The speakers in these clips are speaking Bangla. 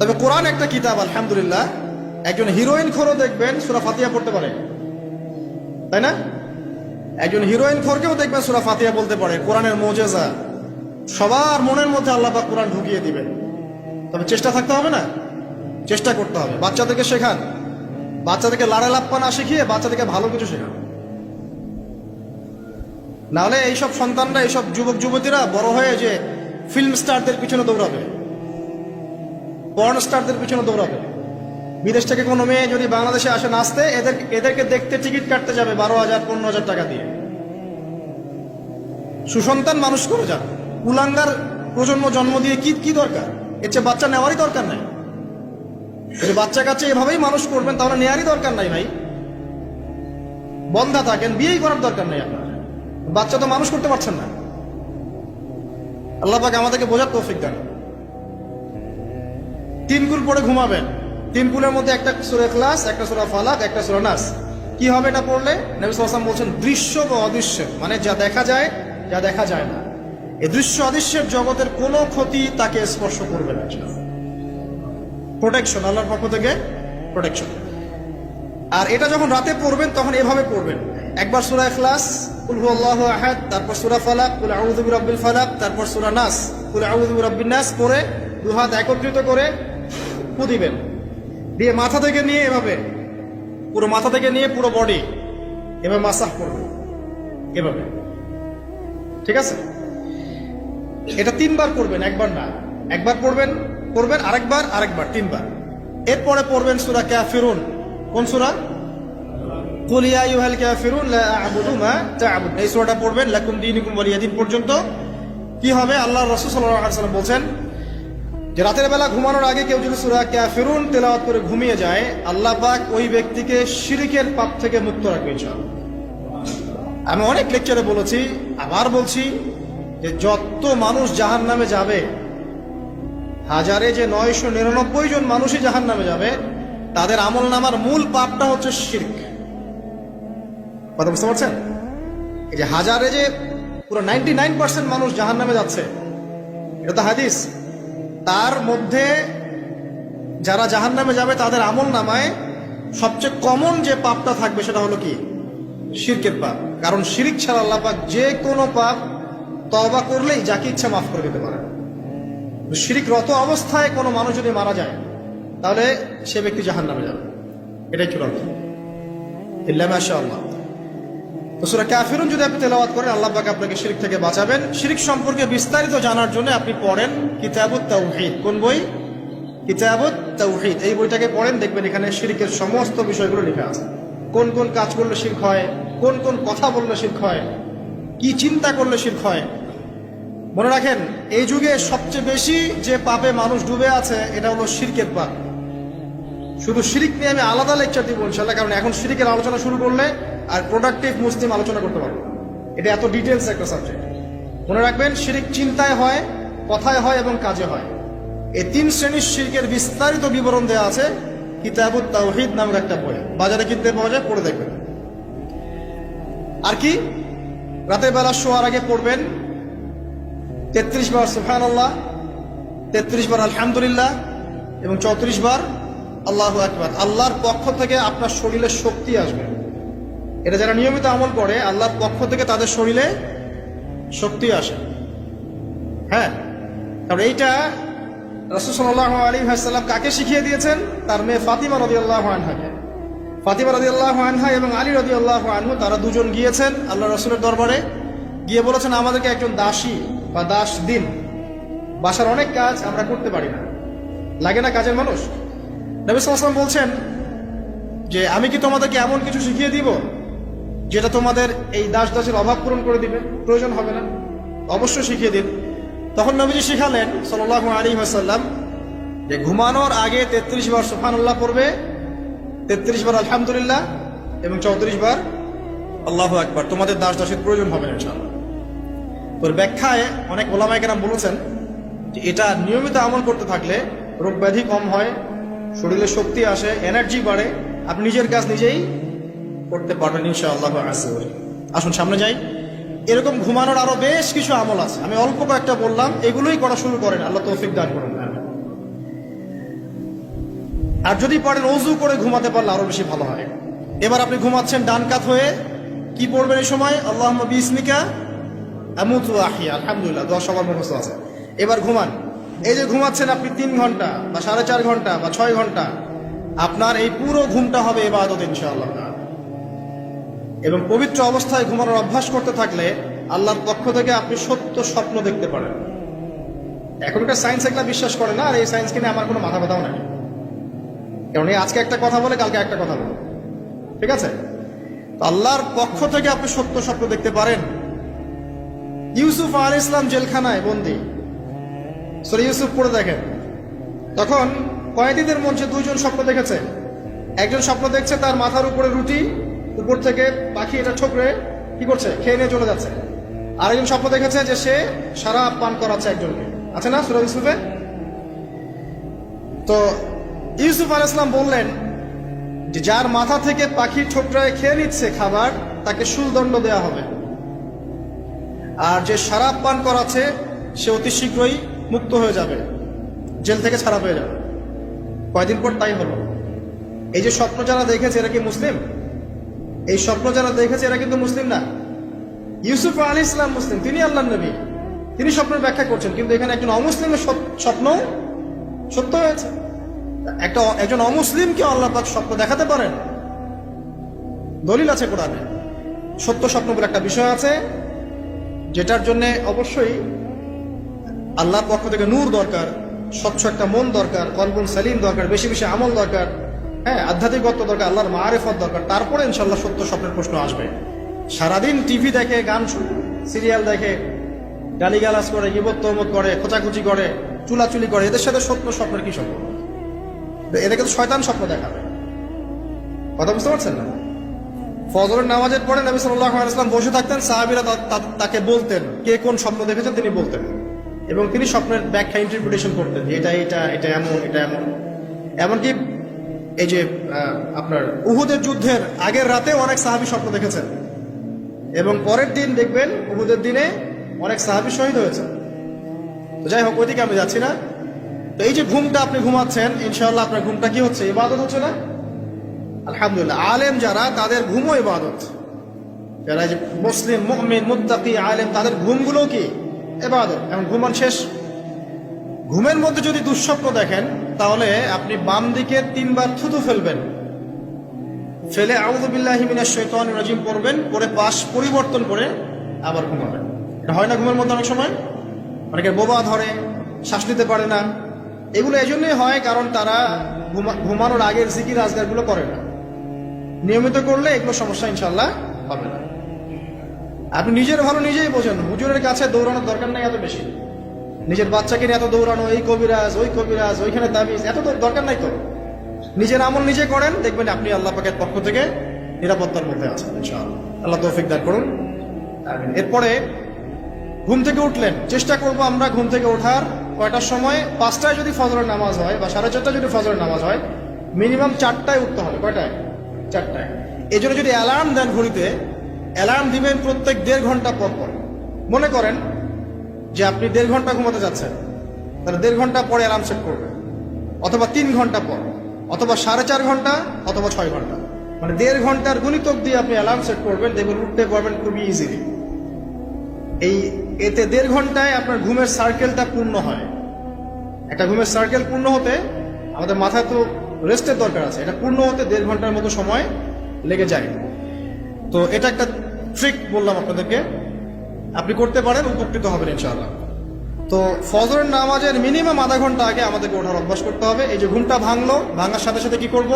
তবে কোরআন একটা কিতাব, আলহামদুলিল্লাহ। একজন হিরোইন খোরও দেখবেন সূরা ফাতিহা পড়তে পারে, তাই না? একজন হিরোইন খোরকেও দেখবেন সূরা ফাতিহা বলতে পারে। কোরআনের মুজিজা, সবার মনের মধ্যে আল্লাহ পাক কোরআন ঢুকিয়ে দিবেন। তবে চেষ্টা থাকতে হবে না, চেষ্টা করতে হবে। বাচ্চাদেরকে শেখান, বাচ্চাদেরকে লাড়া লাপ্পা না শিখিয়ে বাচ্চাদেরকে ভালো কিছু শেখান। নাহলে এইসব সন্তানরা, এইসব যুবক যুবতীরা বড় হয়ে যে ফিল্ম স্টারদের পিছনে দৌড়াবে, পর্ন স্টারদের পিছনে দৌড়াবে। বিদেশ থেকে কোনো মেয়ে যদি বাংলাদেশে আসে নাচতে, এদেরকে দেখতে টিকিট কাটতে যাবে 12,000 15,000 টাকা দিয়ে। সুসন্তান মানুষ করে যান, কুলাঙ্গার প্রজন্ম জন্ম দিয়ে কি দরকার? এর চেয়ে বাচ্চা নেওয়ারই দরকার নাই। যদি বাচ্চা কাচ্চা এভাবেই মানুষ করবেন তাহলে নেওয়ারই দরকার নাই ভাই। বন্ধা থাকেন, বিয়েই করার দরকার নেই আপনার। বাচ্চা তো মানুষ করতে পারছেন না। আল্লাহ পাক আমাদেরকে বোঝার তৌফিক দেন। 3 কুল পড়ে ঘুমাবেন। 3 কুলের মধ্যে একটা সূরা ইখলাস, একটা সূরা ফালাক, একটা সূরা নাস। কি হবে এটা পড়লে? নবী সাল্লাল্লাহু আলাইহি ওয়াসাল্লাম বলছেন দৃশ্য বা অদৃশ্য, মানে যা দেখা যায়, যা দেখা যায় না, এই দৃশ্য অদৃশ্যের জগতের কোনো ক্ষতি তাকে স্পর্শ করবে না। প্রোটেকশন, আল্লাহর পক্ষ থেকে প্রোটেকশন। আর এটা যখন রাতে পড়বেন তখন এভাবে পড়বেন। একবার সূরা ইখলাস, কুল হুয়াল্লাহু আহাদ, তারপর সূরা ফালাক, কুল আউযু বিরাব্বিল ফালাক, তারপর সূরা নাস, কুল আউযু বিরাব্বিন নাস পড়ে 2 হাত একত্রিত করে ফু দিবেন। দিয়ে মাথা থেকে নিয়ে এভাবে, পুরো মাথা থেকে নিয়ে পুরো বডি এভাবে মাসাজ করবেন, এভাবে। ঠিক আছে? এটা 3 বার করবেন, একবার না। একবার পড়বেন, আরেকবার 3 বার। এরপরে পড়বেন সূরা কাফিরুন। কোন সূরা? কুল ইয়া আইয়ুহাল কাফিরুন লা আ'বুদু মা তা'বুদুন। এই সূরাটা পড়বেন লাকুম দীনুকুম ওয়ালিয়া দীন পর্যন্ত। কি হবে? আল্লাহর রাসূল সাল্লাল্লাহু আলাইহি ওয়াসাল্লাম বলেন যে রাতের বেলা ঘুমানোর আগে কেউ যদি সূরা কাফিরুন তেলাওয়াত করে ঘুমিয়ে যায়, আল্লাহ পাক ওই ব্যক্তিকে শিরকের পাপ থেকে মুক্ত রাখবে ইনশাআল্লাহ। আমি অনেক লেকচারে বলেছি, আবার বলছি যে যত মানুষ জাহান্নামে যাবে, হাজারে যে 999 জন মানুষই জাহান্নামে যাবে, তাদের আমলনামার মূল পাপটা হচ্ছে শিরক। কথা বুঝতে পারছেন? এই যে হাজারে যে পুরো 99% মানুষ জাহান্নামে যাচ্ছে, এটা তো হাদিস। তার মধ্যে যারা জাহান্নামে যাবে তাদের আমলনামায় সবচেয়ে কমন যে পাপটা থাকবে সেটা হলো কি? শিরকের পাপ। কারণ শিরক ছাড়া আল্লাহ পাক যে কোনো পাপ তওবা করলেই যাকে ইচ্ছা মাফ করে দিতে পারে। শিরকরত অবস্থায় কোনো মানুষ যদি মারা যায় তাহলে সে ব্যক্তি জাহান্নামে যাবে, এটাই চূড়ান্ত। ইল্লা মাশাআল্লাহ। তো সূরা কাফিরুন যদি আপনি তেলাওয়াত করেন, আল্লাহ পাক আপনাকে শিরক থেকে বাঁচাবেন। শিরক সম্পর্কে বিস্তারিত জানার জন্য আপনি পড়েন কিতাবুত তাওহীদ। কোন বই? কিতাবুত তাওহীদ। এই বইটাকে পড়েন, দেখবেন এখানে শিরকের সমস্ত বিষয়গুলো লেখা আছে। কোন কোন কাজ করলে শিরক হয়, কোন কোন কথা বললে শিরক হয়, কি চিন্তা করলে শিরক হয়। মনে রাখেন, এই যুগে সবচেয়ে বেশি যে পাপে মানুষ ডুবে আছে এটা হলো শিরকের পাপ। শুধু শিরক নিয়ে আমি আলাদা লেকচার দিব ইনশাআল্লাহ, কারণ এখন শিরকের আলোচনা শুরু করলে আর প্রোডাক্টিভ মুসলিম আলোচনা করতে পারবো। এটা এত ডিটেলস একটা সাবজেক্ট। মনে রাখবেন, শিরক চিন্তায় হয়, কথায় হয় এবং কাজে হয়। এই 3 শ্রেণীর শিরকের বিস্তারিত বিবরণ দেওয়া আছে কিতাবুত তাওহীদ নামের একটা বই। বাজারে কিনতে পাওয়া যায়, পড়ে দেখবেন। আর কি? রাতের বেলা শোয়ার আগে পড়বেন 33 বার সুবহানাল্লাহ, 33 বার আলহামদুলিল্লাহ এবং 34 বার আল্লাহু আকবার। আল্লাহর পক্ষ থেকে আপনার শরীরে শক্তি আসবে। এটা যারা নিয়মিত আমল করে, আল্লাহর পক্ষ থেকে তাদের শরীরে শক্তি আসে। হ্যাঁ, কারণ এইটা রাসূল সাল্লাল্লাহু আলাইহি ওয়াসাল্লাম কাকে শিখিয়ে দিয়েছেন? তার মেয়ে ফাতিমা রাদিয়াল্লাহু আনহাকে। ফাতিমা রাদিয়াল্লাহু আনহা এবং আলী রাদিয়াল্লাহু আনহু, তারা দুজন গিয়েছেন আল্লাহ রাসূলের দরবারে। গিয়ে বলেছেন, আমাদেরকে একজন দাসী বা দাস দিন। বাসার অনেক কাজ আমরা করতে পারি না, লাগে না কাজের মানুষ। নবী সাল্লাল্লাহু আলাইহি ওয়াসাল্লাম বলছেন যে আমি কি তোমাদেরকে এমন কিছু শিখিয়ে দিব যেটা তোমাদের এই দাস দাসের অভাব পূরণ করে দিবে, প্রয়োজন হবে না? অবশ্যই শিখিয়ে দিন। তখন নবীজি শিখালেন সাল্লাল্লাহু আলাইহি ওয়াসাল্লাম যে ঘুমানোর আগে 33 বার সুবহানাল্লাহ পড়বে, 33 বার আলহামদুলিল্লাহ এবং 34 বার আল্লাহু আকবার। তোমাদের দাস দাসের প্রয়োজন হবে না ইনশাআল্লাহ। ওর ব্যাখ্যায় অনেক ওলামায়ে কেরাম বলেছেন যে এটা নিয়মিত আমল করতে থাকলে রোগ ব্যাধি কম হয়, শরীরে শক্তি আসে, এনার্জি বাড়ে, আপনি নিজের কাজ নিজেই করতে পারবেন ইনশাআল্লাহ। আসুন সামনে যাই। এরকম ঘুমানোর আরো বেশ কিছু আমল আছে, আমি অল্প কয়েকটা বললাম, এগুলোই করা শুরু করেন, আল্লাহ তৌফিক দান করুন। আর যদি পারেন ওযু করে ঘুমাতে পারলে আরো বেশি ভালো হয়। এবার আপনি ঘুমাচ্ছেন ডান কাত হয়ে, কি পড়বেন এই সময়? আল্লাহুম্মা বিসমিকা আমুতু ওয়া আহইয়া। আলহামদুলিল্লাহ, দোয়া সবার মুখস্থ আছে। এবার ঘুমান। এই যে ঘুমাচ্ছেন আপনি 3 ঘন্টা বা 4.5 ঘন্টা বা 6 ঘন্টা, আপনার এই পুরো ঘুমটা হবে ইবাদত ইনশাআল্লাহ। এবং পবিত্র অবস্থায় ঘুমানোর অভ্যাস করতে থাকলে আল্লাহর পক্ষ থেকে আপনি সত্য স্বপ্ন দেখতে পারেন। এখনকার সায়েন্স একটা বিশ্বাস করে না, আর এই সায়েন্সকে নিয়ে আমার কোনো মাথা ব্যথাও নাই। কারণ এই আজকে একটা কথা বলে, কালকে একটা কথা বলে, ঠিক আছে? তো আল্লাহর পক্ষ থেকে আপনি সত্য স্বপ্ন দেখতে পারেন। ইউসুফ আলাইহিস সালাম জেলখানায় বন্দী, সূরা ইউসুফ পড়ে দেখেন। তখন কয়েদিদের মধ্যে 2 জন স্বপ্ন দেখেছে। একজন স্বপ্ন দেখছে তার মাথার উপরে রুটি, উপর থেকে পাখি এটা ঠোকরে কি করছে, খেয়ে নিয়ে চলে যাচ্ছে। আরেকজন স্বপ্ন দেখেছে যে সে শরাব পান করাচ্ছে একজনকে, আছে না সূরা ইউসুফে? তো ইউসুফ আলাইহিস সালাম বললেন যে যার মাথা থেকে পাখির ঠোকরায় খেয়ে নিচ্ছে খাবার, তাকে শুলদণ্ড দেওয়া হবে। আর যে শরাব পান করাচ্ছে সে অতি শীঘ্রই মুক্ত হয়ে যাবে, জেল থেকে ছাড়া পেয়ে যাবে। কয়দিন পর তাই হলো। এই যে স্বপ্ন যারা দেখেছে এরা কি মুসলিম? এই স্বপ্ন যারা দেখেছে এরা কিন্তু মুসলিম না। ইউসুফ আলাইহিস সালাম মুসলিম, তিনি আল্লাহর নবী, তিনি স্বপ্নের ব্যাখ্যা করছেন, কিন্তু এখানে একজন অমুসলিমের স্বপ্ন সত্য হয়েছে। একজন অমুসলিমকে আল্লাহ পাক স্বপ্ন দেখাতে পারেন, দলিল আছে কোরআনে। সত্য স্বপ্ন বলে একটা বিষয় আছে, যেটার জন্য অবশ্যই আল্লাহর পক্ষ থেকে নূর দরকার, স্বচ্ছ একটা মন দরকার, কলবুন সালিম দরকার, বেশি বেশি আমল দরকার, হ্যাঁ, আধ্যাত্মিকত্ব দরকার, আল্লাহর মারিফত দরকার। তারপরে ইনশাআল্লাহ সত্য স্বপ্নের প্রশ্ন আসবে। সারাদিন টিভি দেখে, গান সিরিয়াল দেখে, গালিগালাজ করে, গীবত তহমত করে, খোঁচাখুচি করে, চুলাচুলি করে, এদের সাথে সত্য স্বপ্নের কি সম্পর্ক? এদেরকে তো শয়তান স্বপ্ন দেখাবে। কথা বুঝতে পারছেন না? ফজরের নামাজের পরে নবী সাল্লাল্লাহু আলাইহি ওয়াসাল্লাম বসে থাকতেন, সাহাবীরা তাকে বলতেন কে কোন স্বপ্ন দেখেছেন, তিনি বলতেন, এবং তিনি স্বপ্নের ব্যাখ্যা ইন্টারপ্রিটেশন করতেন, যে এটা এটা এটা এমন, এটা এমন। এমনকি এই যে আপনার উহুদের যুদ্ধের আগের রাতে অনেক সাহাবী স্বপ্ন দেখেছেন, এবং পরের দিন দেখবেন উহুদের দিনে অনেক সাহাবী শহীদ হয়েছে। তো যাই হোক, ওইদিকে আমি যাচ্ছি না। তো এই যে ঘুমটা আপনি ঘুমাচ্ছেন, ইনশাআল্লাহ আপনার ঘুমটা কি হচ্ছে? ইবাদত হচ্ছে না? আলহামদুলিল্লাহ। আলেম যারা, তাদের ঘুমও ইবাদত। যারা যে মুসলিম, মুমিন, মুত্তাকি, আলেম, তাদের ঘুমগুলো কি ইবাদত। এখন ঘুমান শেষ, ঘুমের মধ্যে যদি দুঃস্বপ্ন দেখেন, তাহলে আপনি বাম দিকে 3 বার থুতু ফেলবেন, ফেলে আউযু বিল্লাহি মিনাশ শাইতানির রাজিম পড়বেন, পরে পাশ পরিবর্তন করে আবার ঘুমাবেন। এটা হয় না ঘুমের মধ্যে অনেক সময়? অনেকে বোবা ধরে, শ্বাস নিতে পারে না। এগুলো এজন্যই হয় কারণ তারা ঘুমানোর আগের জিকির আজগারগুলো করে না। নিয়মিত করলে এগুলো সমস্যা ইনশাআল্লাহ হবে না। আপনি নিজের ভালো নিজেই বোঝেন, হুজুরের কাছে দৌড়ানোর দরকার নাই এত বেশি। নিজের বাচ্চাকে নিয়ে এত দৌড়ানো, এই কবিরাজ, ওই কবিরাজ, ওইখানে তাবিজ, এত দরকার নাই তো। নিজের আমল নিজে করেন, দেখবেন আপনি আল্লাহ পাকের পক্ষ থেকে নিরাপত্তার মধ্যে আছেন ইনশাআল্লাহ। আল্লাহ তৌফিক দান করুন। এরপরে ঘুম থেকে উঠলেন, চেষ্টা করব আমরা ঘুম থেকে ওঠার কয়টার সময়? 5টায় যদি ফজরের নামাজ হয় বা 4:30টায় যদি ফজরের নামাজ হয়, মিনিমাম 4টায় উঠতে হবে। কয়টায়? 4টায়। এই জন্য যদি অ্যালার্ম দেন ঘড়িতে, অ্যালার্ম দিবেন প্রত্যেক 1.5 ঘন্টা পর পর। মনে করেন যে আপনি 1.5 ঘন্টা ঘুমাতে যাচ্ছেন, তাহলে 1.5 ঘন্টা পরে অ্যালার্ম সেট করবেন, অথবা 3 ঘন্টা পর, অথবা 4.5 ঘন্টা, অথবা 6 ঘন্টা। মানে 1.5 ঘন্টার গুণিতক দিয়ে আপনি অ্যালার্ম সেট করবেন, দেখবেন উঠতে পারবেন খুবই ইজিলি। এতে 1.5 ঘন্টায় আপনার ঘুমের সার্কেলটা পূর্ণ হয়। একটা ঘুমের সার্কেল পূর্ণ হতে আমাদের মাথায় তো রেস্টের দরকার আছে, এটা পূর্ণ হতে 1.5 ঘন্টার মতো সময় লেগে যায়। তো এটা একটা ট্রিক বললাম আপনাদেরকে, আপনি করতে পারেন, উপকৃত হবেন ইনশাআল্লাহ। তো ফজরের নামাজের মিনিমাম আধা ঘন্টা আগে আমাদেরকে ওঠার অভ্যাস করতে হবে। এই যে ঘুমটা ভাঙলো, ভাঙার সাথে সাথে কি করব?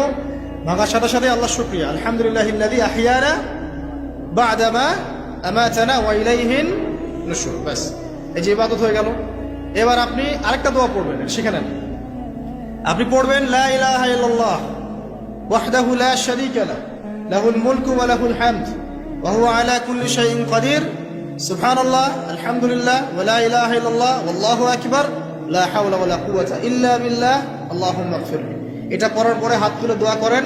ভাঙার সাথে সাথে আল্লাহ শুকরিয়া, আলহামদুলিল্লাহিল্লাযী আহইয়ানা বা'দা মা আমাতানা ওয়া ইলাইহিন নুশুর। বাস, এই যে ইবাদত হয়ে গেল। এবার আপনি আরেকটা দোয়া পড়বেন, শিখে নেন। আপনি পড়বেন লা ইলাহা ইল্লাল্লাহ ওয়াহদাহু লা শারীকা লাহু লাহুল মুলকু ওয়া লাহুল হামদ ওয়া হুয়া আলা কুল্লি শাইইন কাদির সুবহানাল্লাহ আলহামদুলিল্লাহ ওয়া লা ইলাহা ইল্লাল্লাহ ওয়াল্লাহু আকবার লা হাওলা ওয়া লা কুওয়াতা ইল্লা বিল্লাহ আল্লাহুম্মা ইগফিরলি। এটা পড়ার পরে হাত তুলে দোয়া করেন,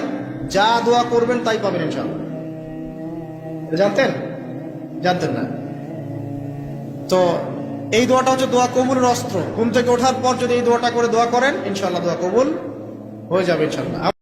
যা দোয়া করবেন তাই পাবেন ইনশাআল্লাহ। জানতেন? জানতেন না? তো এই দোয়াটা হচ্ছে দোয়া কবুলের অস্ত্র। ঘুম থেকে ওঠার পর যদি এই দোয়াটা করে দোয়া করেন, ইনশাআল্লাহ দোয়া কবুল হয়ে যাবে ইনশাআল্লাহ।